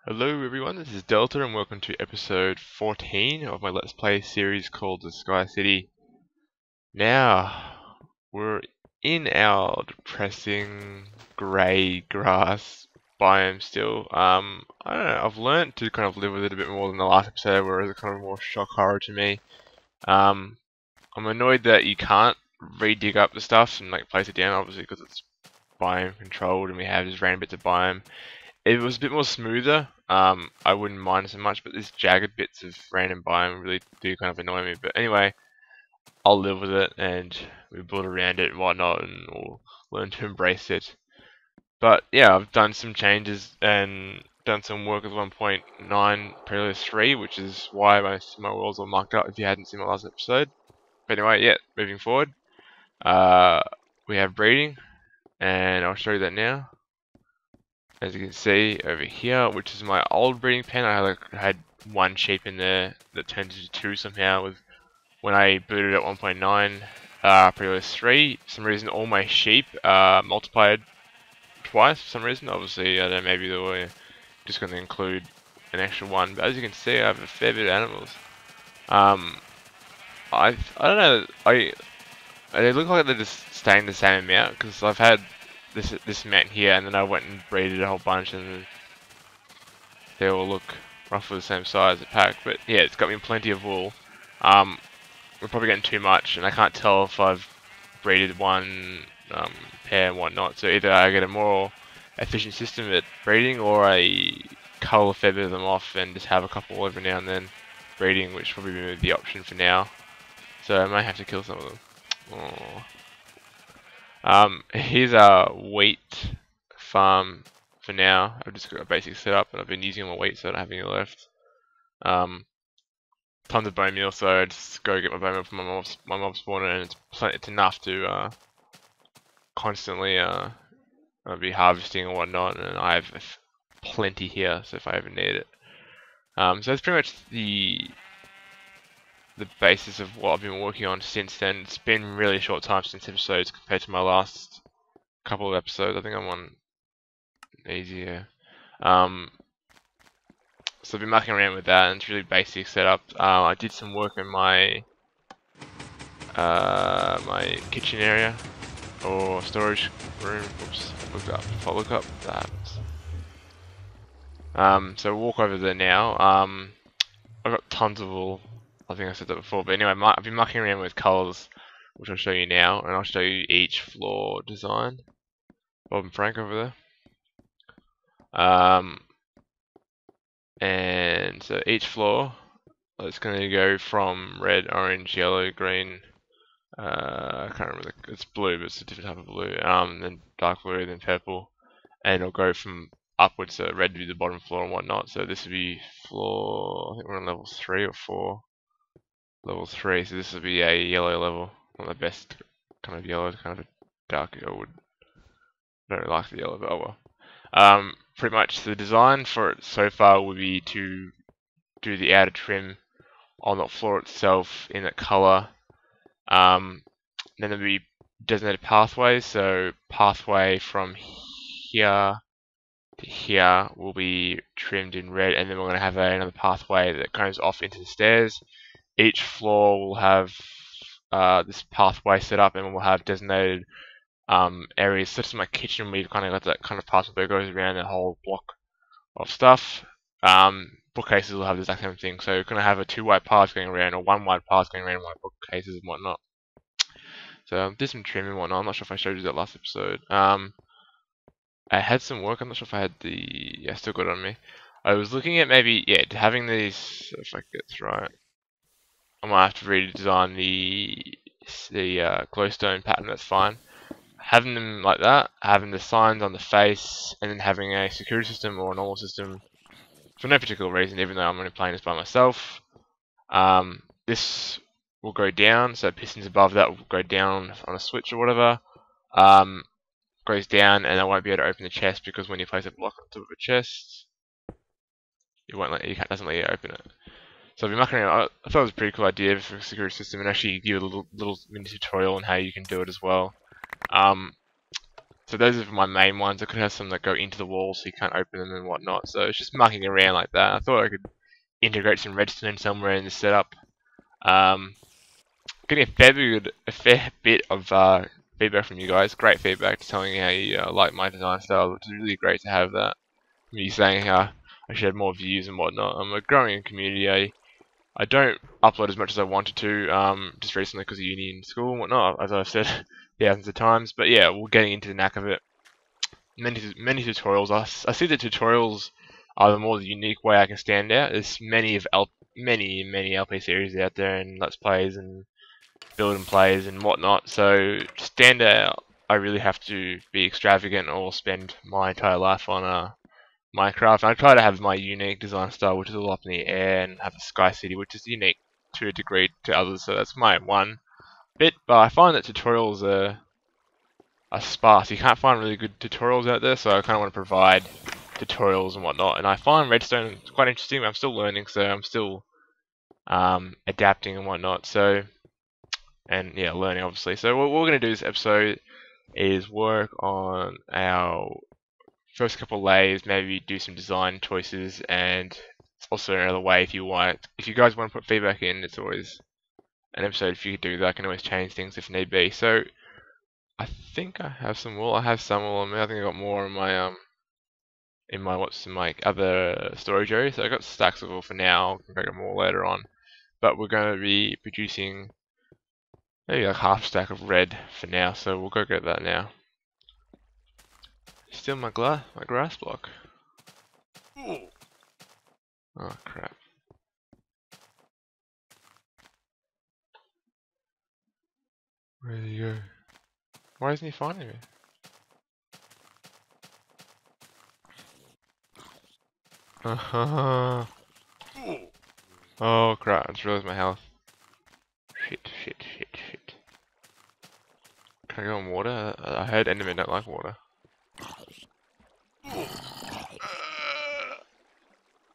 Hello everyone, this is Delta and welcome to episode 14 of my Let's Play series called The Sky City. Now, we're in our depressing grey grass biome still. I don't know, I've learned to kind of live with it a bit more than the last episode where it was kind of more shock horror to me. I'm annoyed that you can't re-dig up the stuff and like place it down, obviously because it's biome controlled and we have just random bits of biome. If it was a bit more smoother, I wouldn't mind so much, but these jagged bits of random biome really do kind of annoy me. But anyway, I'll live with it, and we build around it and whatnot, and we'll learn to embrace it. But yeah, I've done some changes and done some work with 1.9 previous 3, which is why most of my worlds are marked up if you hadn't seen my last episode. But anyway, yeah, moving forward, we have breeding, and I'll show you that now. As you can see over here, which is my old breeding pen, I had one sheep in there that turned into 2 somehow with when I booted at 1.9 previous 3. For some reason all my sheep multiplied twice for some reason. Obviously I don't know, maybe they were just going to include an extra one, but as you can see I have a fair bit of animals. I don't know, they look like they're just staying the same amount because I've had this amount here, and then I went and breeded a whole bunch, and they all look roughly the same size a pack. But yeah, it's got me plenty of wool. We're probably getting too much, and I can't tell if I've breeded one pair and whatnot. So either I get a more efficient system at breeding, or I cull a fair bit of them off and just have a couple every now and then breeding, which probably be the option for now. So I might have to kill some of them. Aww. Here's our wheat farm for now. I've just got a basic setup and I've been using my wheat so I don't have any left. Tons of bone meal, so I just go get my bone meal from my mob's spawner, and it's enough to constantly be harvesting and whatnot, and I have plenty here, so if I ever need it. So that's pretty much the basis of what I've been working on since then. It's been a really short time since episodes compared to my last couple of episodes. I think I'm on easier. So I've been mucking around with that, and it's really basic setup. I did some work in my my kitchen area or storage room. Oops, if I look up, that happens. So we'll walk over there now. I've got tons of wool. I think I said that before, but anyway, I've been mucking around with colours, which I'll show you now, and I'll show you each floor design. Bob and Frank over there. And so each floor, it's going to go from red, orange, yellow, green. I can't remember. It's blue, but it's a different type of blue. Then dark blue, then purple, and it'll go from upwards. So red will be the bottom floor and whatnot. So this will be floor. I think we're on level 3 or 4. Level 3, so this will be a yellow level, not the best kind of yellow, kind of a dark yellow wood. I don't really like the yellow, but oh well. Pretty much the design for it so far would be to do the outer trim on the floor itself in that colour. Then there'll be designated pathways, so pathway from here to here will be trimmed in red, and then we're going to have another pathway that goes off into the stairs. Each floor will have this pathway set up, and we'll have designated areas, such as my kitchen. We've kind of got that kind of pathway that goes around the whole block of stuff. Bookcases will have the exact same thing, so we're going to have a 2 wide path going around, or 1 wide path going around my bookcases and whatnot. So did some trim and whatnot. I'm not sure if I showed you that last episode. I had some work. I'm not sure if I had the. Yeah, still got it on me. I was looking at maybe having these. If I get this right. I might have to redesign the glowstone pattern. That's fine. Having them like that, having the signs on the face, and then having a security system or a normal system for no particular reason, even though I'm only playing this by myself. This will go down, so pistons above that will go down on a switch or whatever. Goes down, and I won't be able to open the chest because when you place a block on top of a chest, it doesn't let you open it. So I've been mucking around. I thought it was a pretty cool idea for a security system, and actually give a little mini tutorial on how you can do it as well. So So those are my main ones. I could have some that go into the wall so you can't open them and whatnot. So it's just mucking around like that. I thought I could integrate some redstone somewhere in the setup. Getting a fair bit of feedback from you guys. Great feedback, telling me how you like my design style. It's really great to have that. You saying how I should have more views and whatnot. I'm a growing community. I don't upload as much as I wanted to, just recently because of uni and school and whatnot, as I've said thousands of times. But yeah, we're getting into the knack of it. Many tutorials. I see the tutorials are the more unique way I can stand out. There's many LP series out there and Let's Plays and build and plays and whatnot. So to stand out, I really have to be extravagant or spend my entire life on Minecraft. And I try to have my unique design style, which is all up in the air, and have a sky city, which is unique to a degree to others. So that's my one bit. But I find that tutorials are sparse. You can't find really good tutorials out there, so I kind of want to provide tutorials and whatnot. And I find redstone quite interesting. But I'm still learning, so I'm still adapting and whatnot. So and yeah, learning obviously. So what we're going to do this episode is work on our first couple of layers, maybe do some design choices, and also another way if you want. If you guys want to put feedback in, it's always an episode if you could do that. I can always change things if need be. So I think I have some wool. I have some wool on me. I think I got more in my other storage area. So I got stacks of wool for now. I can get more later on. But we're going to be producing maybe like half stack of red for now. So we'll go get that now. Still my grass block. Oh crap. Where did he go? Why isn't he finding me? Oh crap, I just realized my health. Shit. Can I go in water? I heard Endermen don't like water.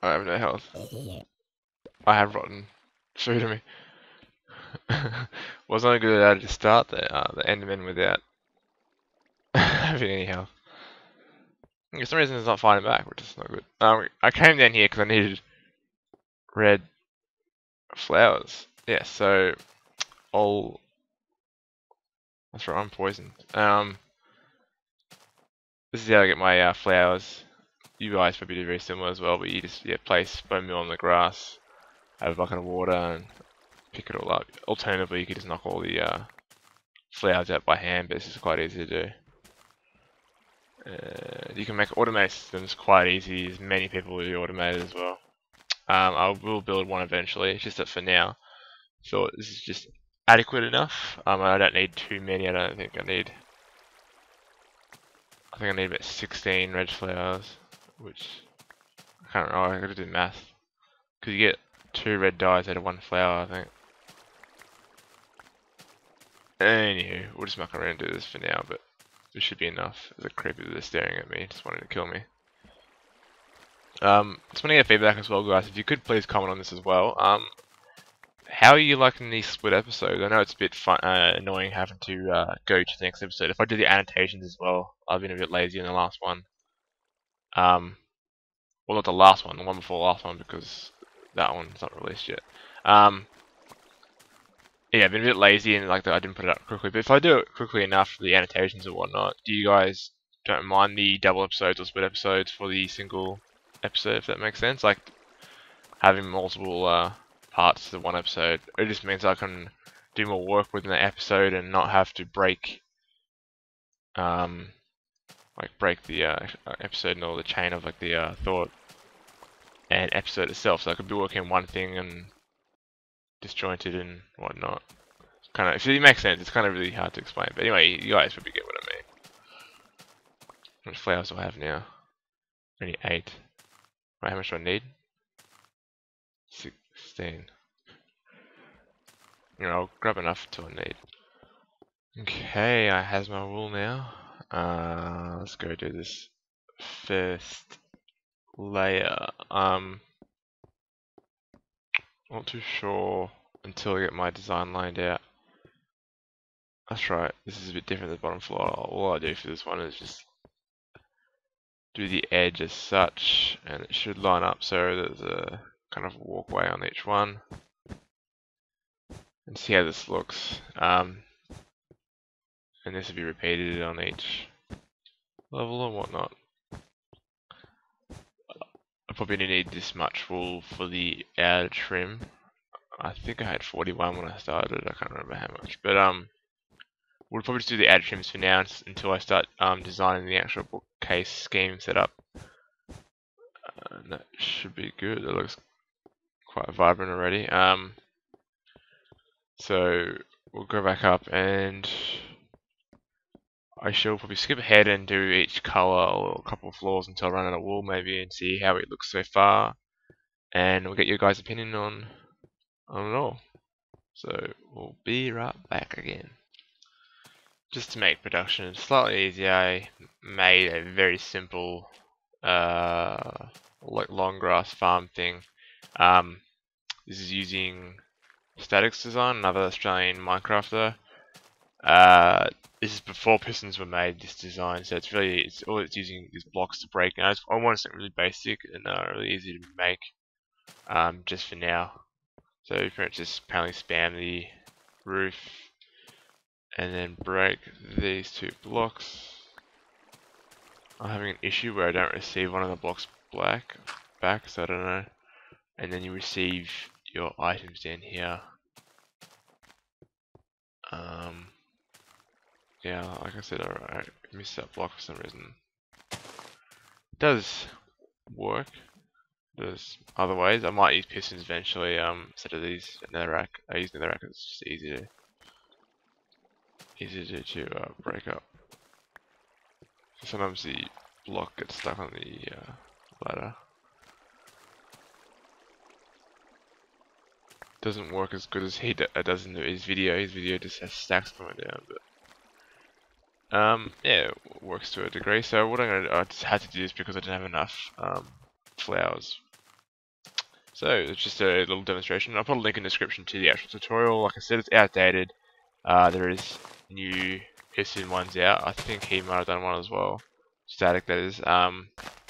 I have no health. I have rotten food in me. Wasn't a good idea to start the Enderman without having any health. For some reason it's not fighting back, which is not good. I came down here because I needed red flowers. Yeah, so that's right, I'm poisoned. This is how I get my flowers. You guys probably do very similar as well, but you just place bone meal on the grass, have a bucket of water, and pick it all up. Alternatively, you could just knock all the flowers out by hand, but this is quite easy to do. You can make automated systems quite easy, as many people will do automated as well. I will build one eventually, it's just that for now, I thought this is just adequate enough. I don't need too many, I think I need about 16 red flowers, which I can't remember, I gotta do math. Because you get 2 red dyes out of 1 flower, I think. Anywho, we'll just muck around and do this for now, but this should be enough. There's a creeper that's staring at me, just wanting to kill me. Just want to get feedback as well, guys. If you could please comment on this as well. How are you liking these split episodes? I know it's a bit annoying having to go to the next episode. If I do the annotations as well, I've been a bit lazy in the last one. Well, not the last one, the one before the last one, because that one's not released yet. Yeah, I've been a bit lazy and I didn't put it up quickly. But if I do it quickly enough for the annotations and whatnot, do you guys don't mind the double episodes or split episodes for the single episode, if that makes sense? Like having multiple parts to one episode. It just means I can do more work within the episode and not have to break the episode and all the chain of the thought and episode itself. So I could be working on one thing and disjointed and whatnot. Kind of, if it makes sense, it's kind of really hard to explain. But anyway, you guys probably get what I mean. How much flowers do I have now? Only 8. Right, how much do I need? 16. I'll grab enough till I need. Okay, I has my wool now. Let's go do this first layer. Not too sure until I get my design lined out That's right. This is a bit different than the bottom floor. All I do for this one is just do the edge as such, and it should line up so there's a kind of walkway on each one. And see how this looks. And this will be repeated on each level and whatnot. I probably need this much wool for the outer trim. I think I had 41 when I started. I can't remember how much, but we'll probably just do the outer trims for now until I start designing the actual bookcase scheme setup. And that should be good. It looks quite vibrant already. So we'll go back up and I shall probably skip ahead and do each colour or a couple of floors until I run out of wool maybe and see how it looks so far. And we'll get your guys' opinion on it all. So we'll be right back again. Just to make production slightly easier, I made a very simple long grass farm thing. This is using Statics Design, another Australian Minecrafter. This is before pistons were made, this design, so all it's using is blocks to break. And I want something really basic and really easy to make, just for now. So pretty much just apparently spam the roof and then break these two blocks. I'm having an issue where I don't receive one of the blocks back, so I don't know. And then you receive your items down here. Yeah, like I said, I missed that block for some reason. It does work. There's other ways. I might use pistons eventually, instead of these netherrack. I use netherrack because it's just easier to break up. Sometimes the block gets stuck on the ladder. Doesn't work as good as he does in his video. His video just has stacks coming down, but yeah, it works to a degree. So what I just had to do this because I didn't have enough flowers. So it's just a little demonstration. I'll put a link in the description to the actual tutorial. Like I said, it's outdated. There is new piston ones out. I think he might have done one as well. Static, that is. But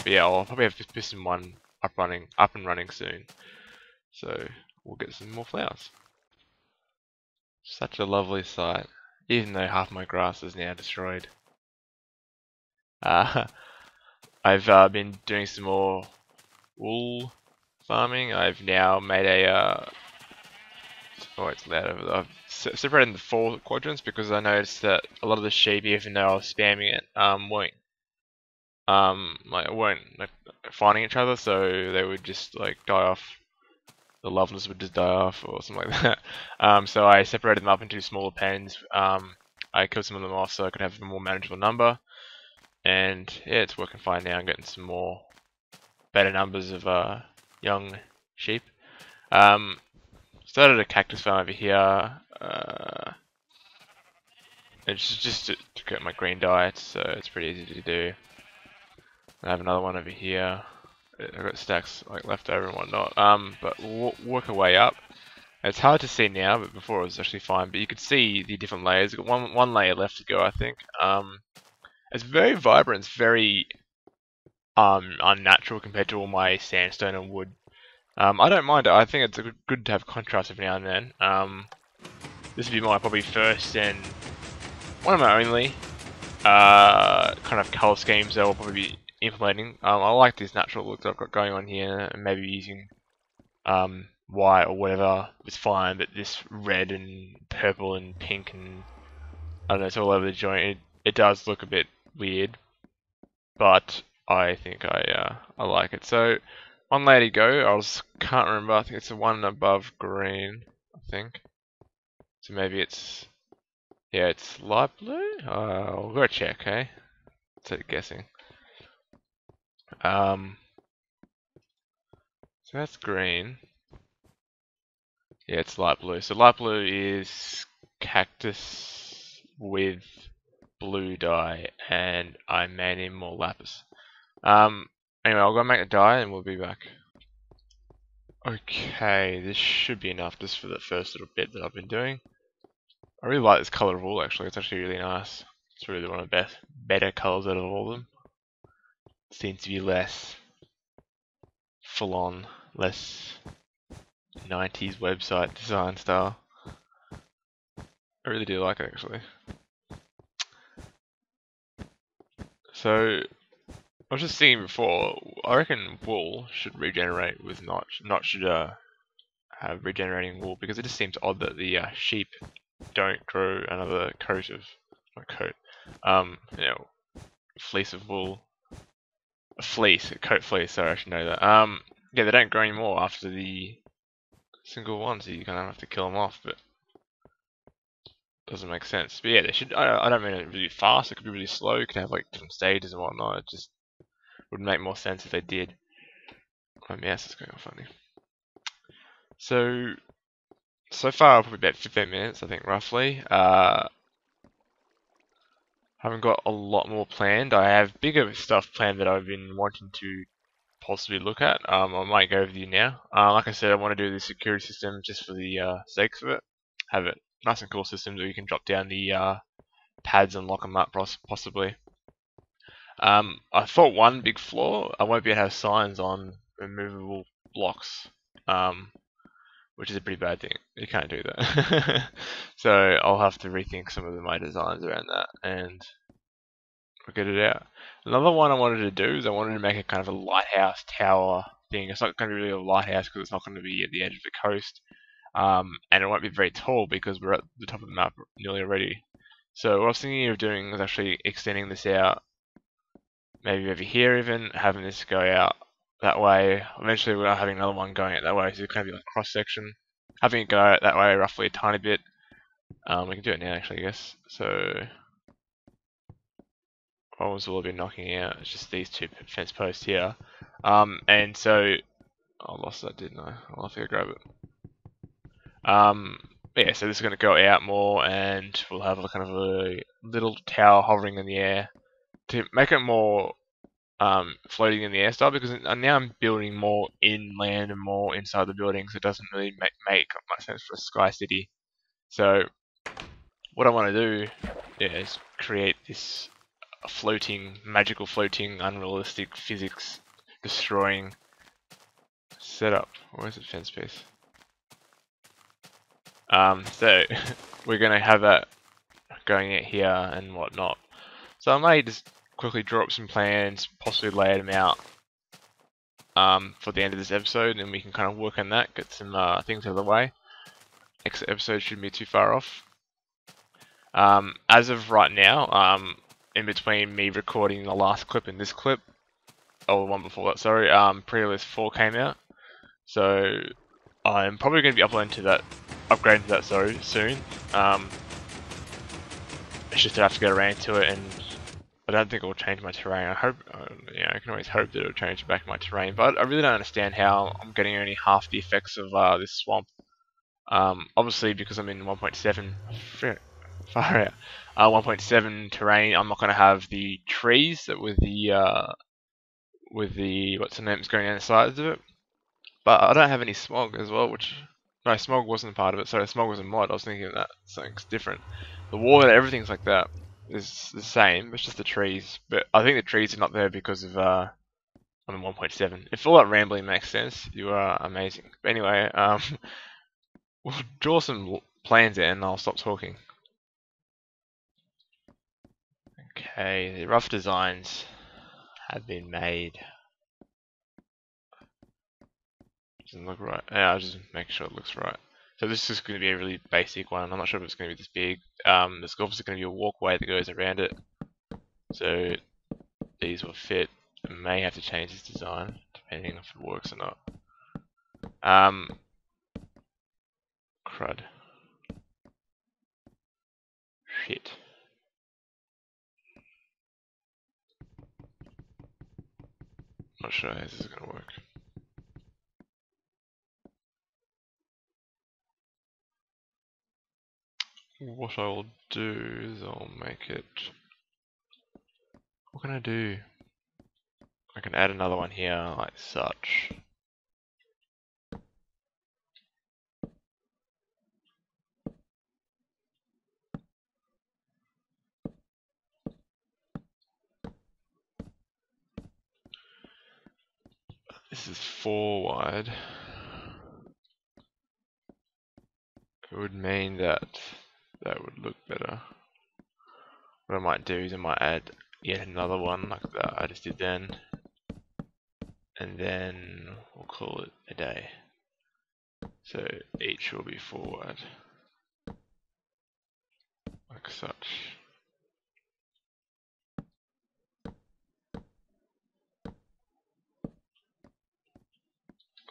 yeah, I'll probably have this piston one up and running soon. So we'll get some more flowers. Such a lovely sight, even though half my grass is now destroyed. I've been doing some more wool farming. I've now made a oh, it's loud over there. I've separated into 4 quadrants because I noticed that a lot of the sheep, even though I was spamming it, weren't finding each other, so they would just like die off. The loveless would just die off or something like that. So I separated them up into smaller pens. I killed some of them off so I could have a more manageable number. And yeah, it's working fine now. I'm getting some more better numbers of young sheep. Started a cactus farm over here. It's just to get my green diet, so it's pretty easy to do. I have another one over here. I've got stacks like left over and whatnot. But we'll work our way up. It's hard to see now, but before it was actually fine. But you could see the different layers. I've got one layer left to go, I think. It's very vibrant. It's very unnatural compared to all my sandstone and wood. I don't mind it. I think it's good to have contrast every now and then. This would be my probably first and one of my only kind of color schemes that I'll probably be implementing. I like this natural look that I've got going on here, and maybe using white or whatever is fine, but this red and purple and pink and I don't know, it's all over the joint. It does look a bit weird, but I think I like it. So one layer to go. I can't remember. I think it's the one above green. I think. So maybe it's it's light blue. I'll go check. Okay, instead of guessing. So that's green. Yeah, it's light blue. So light blue is cactus with blue dye, and I may need more lapis. Anyway, I'll go make a dye and we'll be back. Okay, this should be enough just for the first little bit that I've been doing. I really like this color of wool actually, it's actually really nice. It's really one of the better colors out of all of them. It seems to be less full on, less 90s website design style. I really do like it actually. So, I was just thinking before, I reckon wool should regenerate with notch. Notch should have regenerating wool because it just seems odd that the sheep don't grow another coat of, not coat, you know, fleece of wool. A fleece, a coat fleece, sorry, I should know that. Yeah, they don't grow anymore after the single one, so you kind of have to kill them off, but doesn't make sense. But yeah, they should. I don't mean it really fast. It could be really slow. You could have like different stages and whatnot. It just would make more sense if they did. My mouse is going funny. So far, probably about 15 minutes, I think, roughly. Haven't got a lot more planned. I have bigger stuff planned that I've been wanting to possibly look at. I might go over to you now. Like I said, I want to do the security system just for the sakes of it. Have it nice and cool system that you can drop down the pads and lock them up possibly. I thought one big flaw, I won't be able to have signs on removable blocks, which is a pretty bad thing. You can't do that. So I'll have to rethink some of my designs around that and we'll get it out. Another one I wanted to do is I wanted to make a kind of a lighthouse tower thing. It's not going to be really a lighthouse because it's not going to be at the edge of the coast. And it won't be very tall because we're at the top of the map nearly already. So what I was thinking of doing was actually extending this out, maybe over here even, having this go out that way. Eventually we're having another one going out that way, so it's going to be like a cross section. Having it go out that way roughly a tiny bit. We can do it now actually, I guess. So what was all been knocking out? It's just these two fence posts here. And so I lost that, didn't I? I'll have to go grab it. Yeah, so this is going to go out more, and we'll have a kind of a little tower hovering in the air to make it more floating in the air style. Because now I'm building more inland and more inside the buildings. It doesn't really make much sense for a sky city. So what I want to do is create this floating, magical floating, unrealistic physics destroying setup. Where's the fence piece? So we're gonna have that going out here and whatnot. So I may just quickly draw up some plans, possibly lay them out for the end of this episode, and we can kind of work on that, get some things out of the way. Next episode shouldn't be too far off. As of right now, in between me recording the last clip and this clip, or the one before that, sorry, Pre-List 4 came out. So I'm probably going to be upgrading to that, sorry, soon. It's just that I have to get around to it, and I don't think it will change my terrain. I hope, I can always hope that it will change back my terrain, but I really don't understand how I'm getting only half the effects of this swamp. Obviously, because I'm in 1.7, far out, 1.7 terrain, I'm not going to have the trees that with the what's the names going down the sides of it. But I don't have any smog as well, which no, smog wasn't part of it. Sorry, smog was a mod. I was thinking of that something's different. The water, everything's like that is the same. It's just the trees. But I think the trees are not there because of I'm in 1.7. If all that rambling makes sense, you are amazing. But anyway, we'll draw some plans in and I'll stop talking. Okay, the rough designs have been made. Doesn't look right. Yeah, I'll just make sure it looks right. So this is going to be a really basic one. I'm not sure if it's going to be this big. There's obviously going to be a walkway that goes around it. So these will fit. I may have to change this design depending if it works or not. Crud. Shit. Not sure how this is going to work. What I will do is I'll make it... What can I do? I can add another one here like such. this is 4 wide, it would mean that that would look better. What I might do is I might add yet another one like that I just did then, and then we'll call it a day. So each will be 4 wide, like such.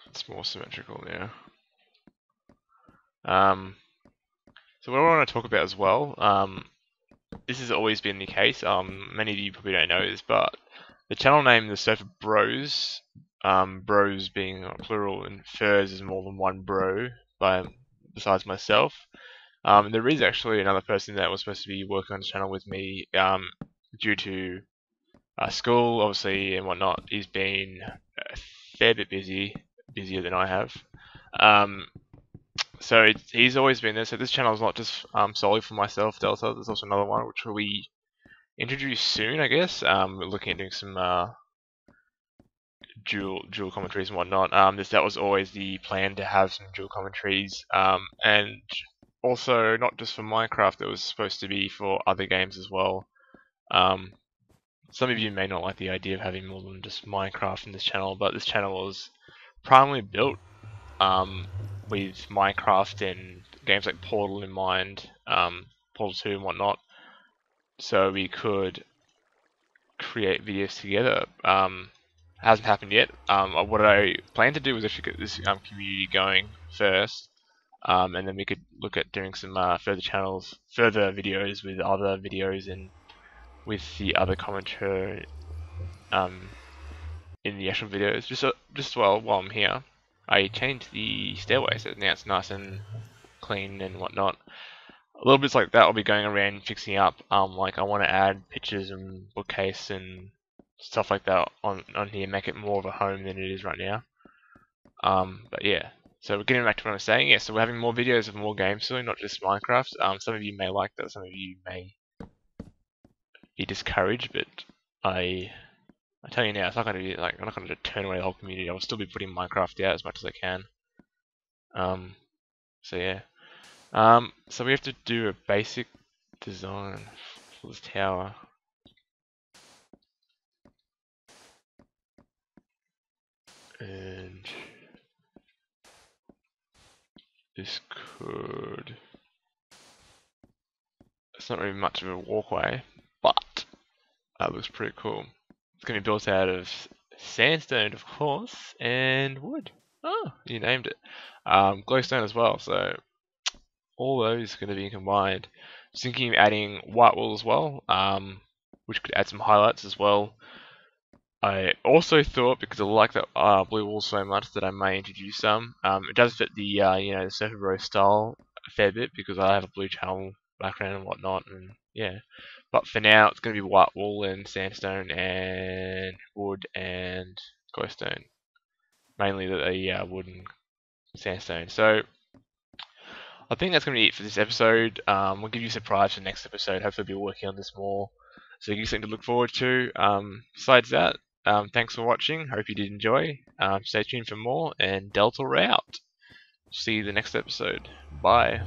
It's more symmetrical now. So what I want to talk about as well, this has always been the case. Many of you probably don't know this, but the channel name, the Surfer Bros, bros being plural, infers is more than one bro besides myself. There is actually another person that was supposed to be working on the channel with me, due to school, obviously, and whatnot. He's been a fair bit busier than I have. So he's always been there. So this channel is not just solely for myself, Delta. There's also another one which will be introduced soon, I guess. We're looking at doing some dual commentaries and whatnot. That was always the plan, to have some dual commentaries, and also not just for Minecraft. It was supposed to be for other games as well. Some of you may not like the idea of having more than just Minecraft in this channel, but this channel was primarily built with Minecraft and games like Portal in mind, Portal 2 and whatnot, so we could create videos together. Hasn't happened yet. What I plan to do was actually get this community going first, and then we could look at doing some further videos with other videos and with the other commenter in the actual videos. Just while I'm here, I changed the stairway so now it's nice and clean and whatnot. A little bits like that I'll be going around fixing up. Like I want to add pictures and bookcase and stuff like that on here, make it more of a home than it is right now. But yeah, so we're getting back to what I'm saying. Yeah, so we're having more videos of more games soon, not just Minecraft. Some of you may like that, some of you may be discouraged, but I tell you now, it's not going to be like, I'm not going to turn away the whole community. I'll still be putting Minecraft out as much as I can. So yeah. So we have to do a basic design for this tower. And this could... It's not really much of a walkway, but that looks pretty cool. It's going to be built out of sandstone, of course, and wood. Oh, you named it. Glowstone as well, so all those are going to be combined. Just thinking of adding white wool as well, which could add some highlights as well. I also thought, because I like that blue wool so much, that I may introduce some. It does fit the the Surfer Bro style a fair bit, because I have a blue channel background and whatnot, and yeah. But for now, it's going to be white wool and sandstone and wood and glowstone. Mainly the wood and sandstone. So I think that's going to be it for this episode. We'll give you a surprise for the next episode. Hopefully we'll be working on this more, so you get something to look forward to. Besides that, thanks for watching. Hope you did enjoy. Stay tuned for more, and Delta out. See you the next episode. Bye.